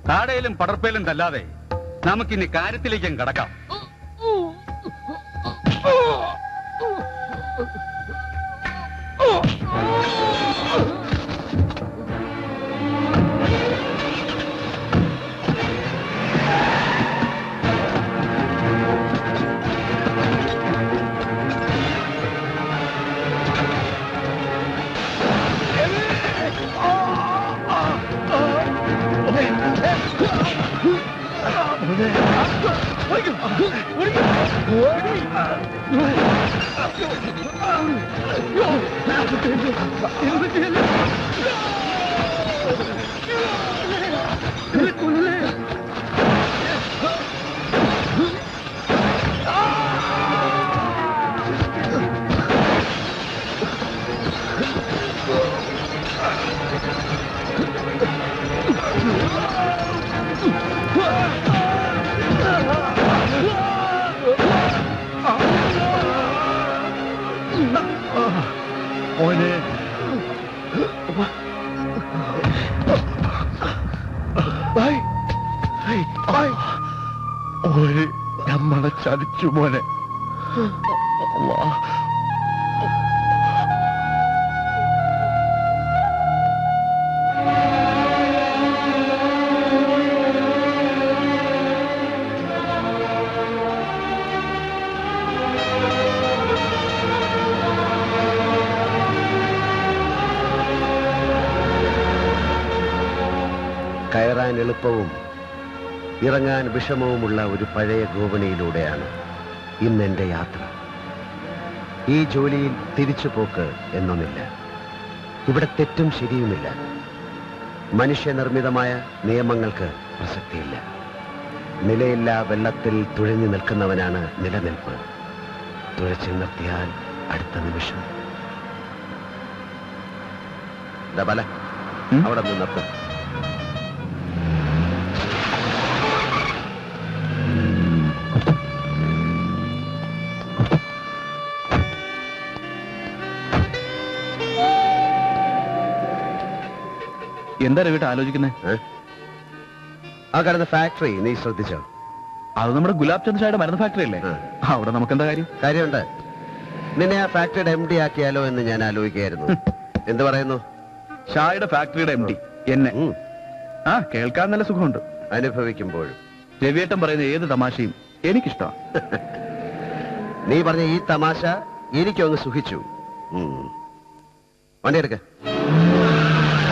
കാടയിലും പടർപ്പയിലും തല്ലാതെ നമുക്കിനി കാര്യത്തിലേക്കും കടക്കാം. നമ്മളെ ചതിച്ചു മോനെ. കയറാൻ എളുപ്പവും ഇറങ്ങാൻ വിഷമവുമുള്ള ഒരു പഴയ ഗോവണിയിലൂടെയാണ് ഇന്നെന്റെ യാത്ര. ഈ ജോലിയിൽ തിരിച്ചുപോക്ക് എന്നൊന്നില്ല. ഇവിടെ തെറ്റും ശരിയുമില്ല. മനുഷ്യനിർമ്മിതമായ നിയമങ്ങൾക്ക് പ്രസക്തിയില്ല. നിലയില്ല വെള്ളത്തിൽ തുഴഞ്ഞു നിൽക്കുന്നവനാണ് നിലനിൽപ്പ്. തുഴച്ചു നിർത്തിയാൽ അടുത്ത നിമിഷം ബല അവിടെ നിന്ന് നിർത്തും. എന്താ വീട്ട് ആലോചിക്കുന്നത്? ആ കാണുന്ന ഫാക്ടറി നീ ശ്രദ്ധിച്ചോ? അത് നമ്മുടെ ഗുലാബ് ചന്ദ് ഷായുടെ മരുന്ന് ഫാക്ടറി അല്ലേ? അവിടെ നമുക്ക് എന്താ കാര്യം? കാര്യമുണ്ട്. നിന്നെ ആ ഫാക്ടറിയുടെ MD ആക്കിയാലോ എന്ന് ഞാൻ ആലോചിക്കുകയായിരുന്നു. എന്ത് പറയുന്നു? ഷായുടെ ഫാക്ടറിയുടെ MD എന്നെ? കേൾക്കാൻ നല്ല സുഖമുണ്ട്. അനുഭവിക്കുമ്പോഴും. രവിയേട്ടൻ പറയുന്ന ഏത് തമാശയും എനിക്കിഷ്ടമാണ്. നീ പറഞ്ഞ ഈ തമാശ എനിക്കൊന്ന് സുഖിച്ചു. വണ്ടി എടുക്ക.